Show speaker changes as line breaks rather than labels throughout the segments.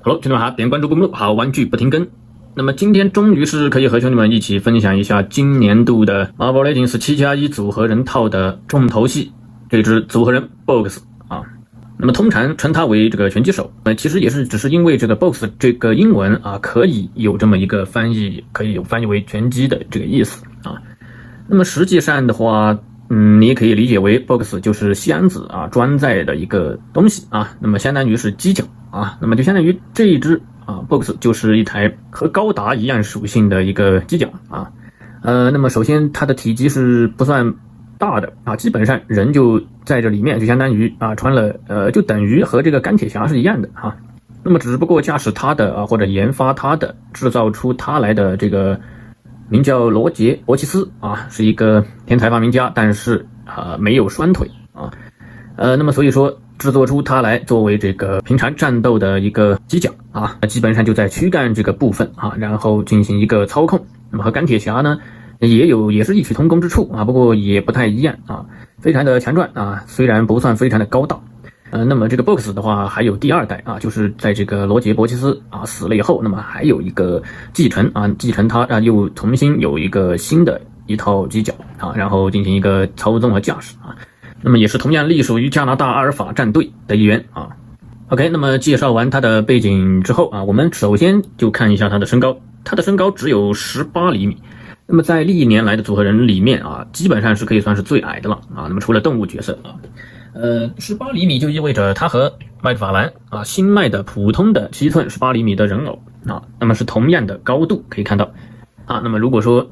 Hello，兄弟们好，点关注不迷路，好玩具不停更。那么今天终于是可以和兄弟们一起分享一下今年度的 Marvel Legends 7+1组合人套的重头戏，这只组合人 BOX 啊。那么通常称它为这个拳击手，其实也是只是因为这个 BOX 这个英文啊可以有这么一个翻译，可以有翻译为拳击的这个意思啊。那么实际上的话，你也可以理解为 BOX 就是箱子啊装载的一个东西啊，那么相当于是犄角啊，那么就相当于这一只BOX 就是一台和高达一样属性的一个犄角啊。那么首先它的体积是不算大的啊，基本上人就在这里面，就相当于穿了就等于和这个钢铁侠是一样的啊。那么只不过驾驶它的或者研发它的制造出它来的这个名叫罗杰·伯奇斯啊，是一个天才发明家，但是没有双腿啊。那么所以说制作出它来作为这个平常战斗的一个犄角啊，基本上就在躯干这个部分啊，然后进行一个操控。那么和钢铁侠呢也是异曲同工之处啊，不过也不太一样啊，非常的强壮啊，虽然不算非常的高大。那么这个 BOX 的话还有第二代啊，就是在这个罗杰·伯奇斯死了以后，那么还有一个继承他又重新有一个新的一套犄角啊，然后进行一个操纵和驾驶啊。那么也是同样隶属于加拿大阿尔法战队的一员啊。OK， 那么介绍完他的背景之后我们首先就看一下他的身高，他的身高只有18厘米。那么在历年来的组合人里面基本上是可以算是最矮的了啊。那么除了动物角色18厘米就意味着他和麦克法兰新卖的普通的7寸18厘米的人偶那么是同样的高度，可以看到那么如果说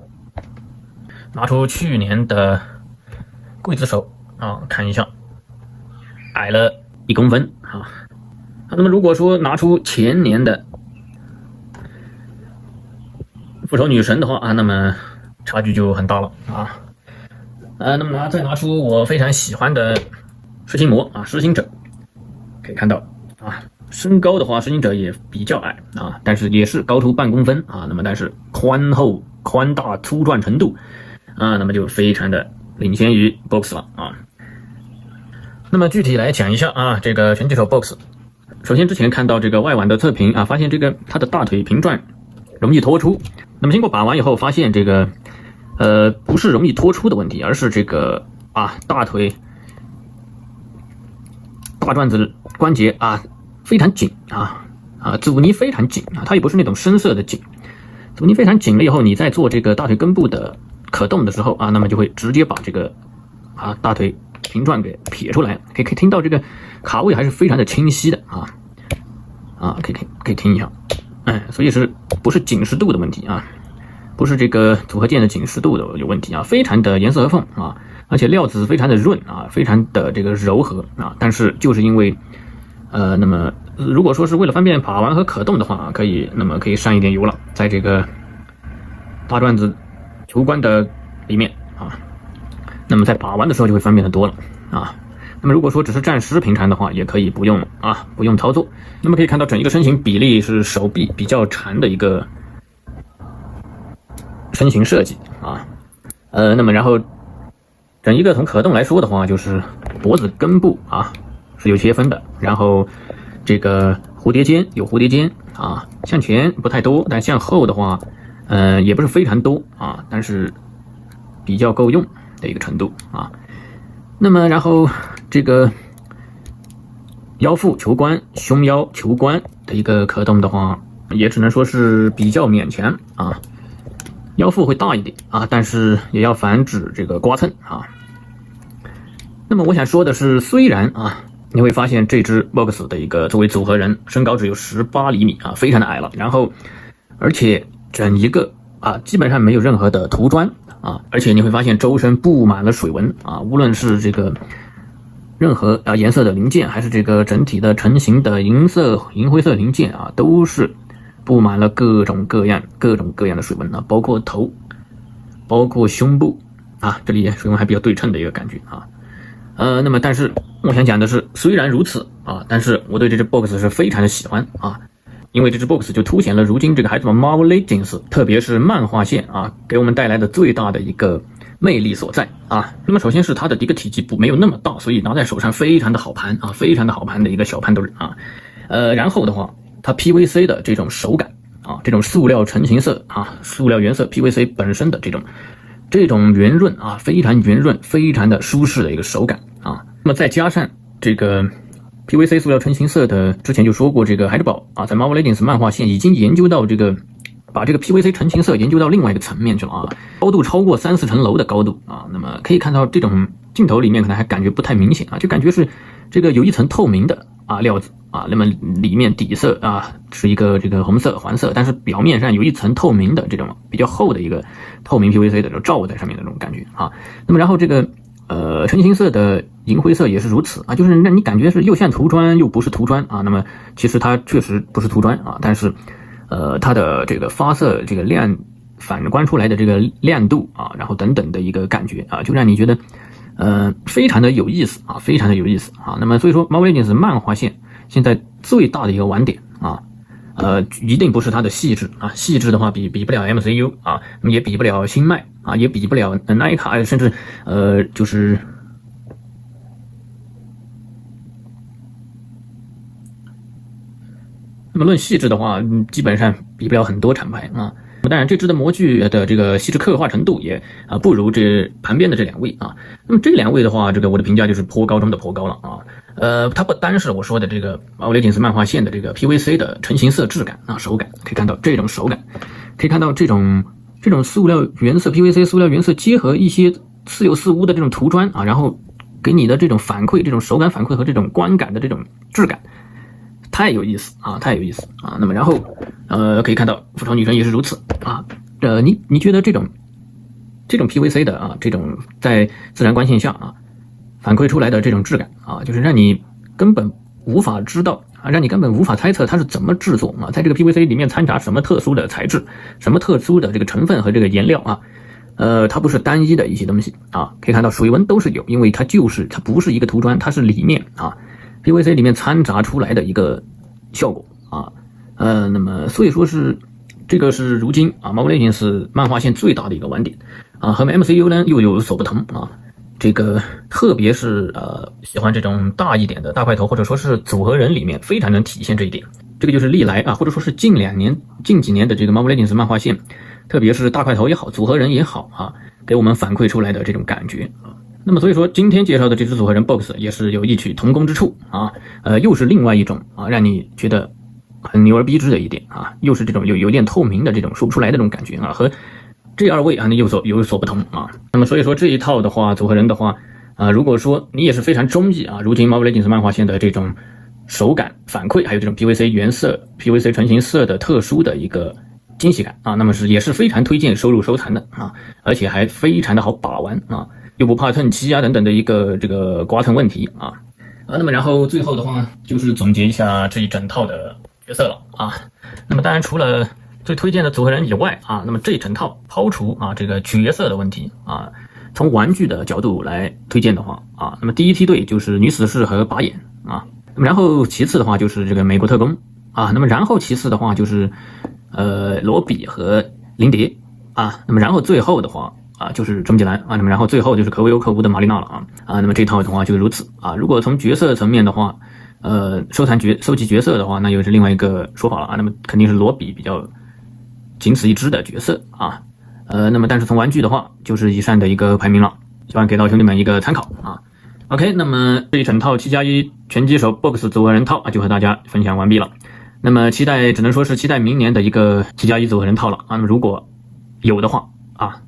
拿出去年的刽子手看一下，矮了1公分那么如果说拿出前年的复仇女神的话那么差距就很大了那么再拿出我非常喜欢的实心魔实行者，可以看到身高的话实行者也比较矮但是也是高出半公分那么但是宽大粗壮程度那么就非常的领先于 BOX 了那么具体来讲一下这个拳击手 BOX。 首先之前看到这个外网的测评发现这个他的大腿平转容易脱出，那么经过把玩以后发现这个不是容易脱出的问题，而是这个大腿大转子关节非常紧阻尼非常紧它也不是那种深色的紧，阻尼非常紧了以后，你在做这个大腿根部的可动的时候那么就会直接把这个大腿平转给撇出来，可以听到这个卡位还是非常的清晰的可以听一下，所以是不是紧实度的问题不是这个组合件的紧实度的有问题非常的严丝合缝而且料子非常的润非常的这个柔和但是就是因为那么如果说是为了方便把玩和可动的话可以上一点油了，在这个大转子球关的里面那么在把玩的时候就会方便的多了那么如果说只是暂时平常的话，也可以不用操作。那么可以看到整一个身形比例是手臂比较长的一个身形设计那么然后整一个从可动来说的话，就是脖子根部是有切分的，然后这个蝴蝶肩有蝴蝶肩向前不太多，但向后的话也不是非常多但是比较够用的一个程度那么然后这个腰腹球关胸腰球关的一个可动的话，也只能说是比较勉强腰腹会大一点但是也要防止这个刮蹭那么我想说的是，虽然你会发现这只 BOX 的一个作为组合人身高只有18厘米非常的矮了，然后而且整一个基本上没有任何的涂装而且你会发现周身布满了水纹无论是这个任何颜色的零件，还是这个整体的成型的银灰色零件都是布满了各种各样的水纹包括头，包括胸部这里水纹还比较对称的一个感觉那么但是我想讲的是，虽然如此但是我对这只 BOX 是非常的喜欢因为这只 BOX 就凸显了如今这个孩子们 Marvel Legends 特别是漫画线给我们带来的最大的一个魅力所在那么首先是它的一个体积没有那么大，所以拿在手上非常的好盘非常的好盘的一个小盘墩然后的话它 PVC 的这种手感啊，这种塑料成型色啊，塑料原色 PVC 本身的这种圆润啊，非常圆润，非常的舒适的一个手感啊。那么再加上这个 PVC 塑料成型色的，之前就说过，这个孩之宝啊，在 Marvel Legends 漫画线已经研究到把这个 PVC 成型色研究到另外一个层面去了啊，高度超过3、4层楼的高度啊。那么可以看到这种镜头里面可能还感觉不太明显啊，就感觉是这个有一层透明的料子啊，那么里面底色啊是一个这个红色、黄色，但是表面上有一层透明的这种比较厚的一个透明 PVC 的这种罩在上面的这种感觉啊。那么然后这个成型色的银灰色也是如此啊，就是让你感觉是又像涂砖又不是涂砖啊。那么其实它确实不是涂砖啊，但是它的这个发色这个亮反光出来的这个亮度啊，然后等等的一个感觉啊，就让你觉得非常的有意思啊，非常的有意思啊。那么所以说 Marvel Legends 漫画线现在最大的一个玩点啊，一定不是它的细致啊，细致的话比不了 MCU 啊，也比不了星脉啊，也比不了奈卡，甚至就是那么论细致的话，基本上比不了很多厂牌啊。当然，这支的模具的这个细致刻画程度也不如这旁边的这2位啊。那么这2位的话，这个我的评价就是颇高中的颇高了啊。它不单是我说的这个Marvel Legends漫画线的这个 PVC 的成型色质感啊，手感可以看到这种手感，可以看到这种塑料原色 PVC 塑料原色结合一些似有似无的这种涂砖啊，然后给你的这种反馈，这种手感反馈和这种观感的这种质感。太有意思啊，太有意思啊！那么然后可以看到复仇女神也是如此啊。你觉得这种 PVC 的啊，这种在自然光线下啊反馈出来的这种质感啊，就是让你根本无法知道啊，让你根本无法猜测它是怎么制作啊，在这个 PVC 里面掺杂什么特殊的材质，什么特殊的这个成分和这个颜料啊。它不是单一的一些东西啊，可以看到水纹都是有，因为它不是一个涂砖，它是里面啊。PVC 里面掺杂出来的一个效果啊，那么所以说这个是如今啊 Marvel Legends 漫画线最大的一个玩点啊，和 MCU 呢又有所不同啊。这个特别是喜欢这种大一点的大块头或者说是组合人里面非常能体现这一点。这个就是历来啊，或者说是近几年的这个 Marvel Legends 漫画线，特别是大块头也好，组合人也好啊，给我们反馈出来的这种感觉啊。那么所以说今天介绍的这支组合人 BOX 也是有异曲同工之处啊，又是另外一种啊让你觉得很牛而逼之的一点啊，又是这种有点透明的这种说不出来的这种感觉啊，和这2位啊有所不同啊。那么所以说这一套的话，组合人的话如果说你也是非常中意啊，如今 Marvel Legends 漫画线的这种手感反馈，还有这种 PVC 原色 PVC 成型色的特殊的一个惊喜感啊，那么也是非常推荐收入收藏的啊，而且还非常的好把玩啊，又不怕蹭漆啊等等的一个这个刮蹭问题啊。那么然后最后的话就是总结一下这一整套的角色了啊。那么当然除了最推荐的组合人以外啊，那么这一整套抛除啊这个角色的问题啊，从玩具的角度来推荐的话啊，那么第一梯队就是女死士和把眼啊，那么然后其次的话就是这个美国特工啊，那么然后其次的话就是罗比和林蝶啊，那么然后最后的话就是终极蓝啊，那么然后最后就是可有可无的玛丽娜了啊，那么这套的话就如此啊。如果从角色层面的话，收集角色的话，那又是另外一个说法了啊。那么肯定是罗比比较仅此一支的角色啊。那么但是从玩具的话，就是以上的一个排名了，希望给到兄弟们一个参考啊。OK， 那么这一整套7+1拳击手 BOX 组合人套就和大家分享完毕了。那么只能说是期待明年的一个7+1组合人套了啊。那么如果有的话啊，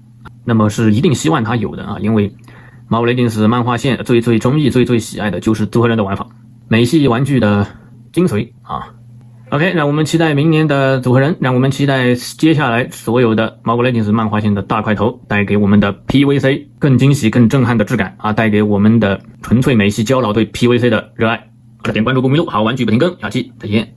那么是一定希望它有的啊，因为 Marvel Legends 漫画线最中意最喜爱的就是组合人的玩法，美系玩具的精髓啊。OK， 让我们期待明年的组合人，让我们期待接下来所有的 Marvel Legends 漫画线的大块头带给我们的 PVC 更惊喜更震撼的质感啊，带给我们的纯粹美系胶佬对 PVC 的热爱。点关注不迷路，好玩具不停更，下期再见。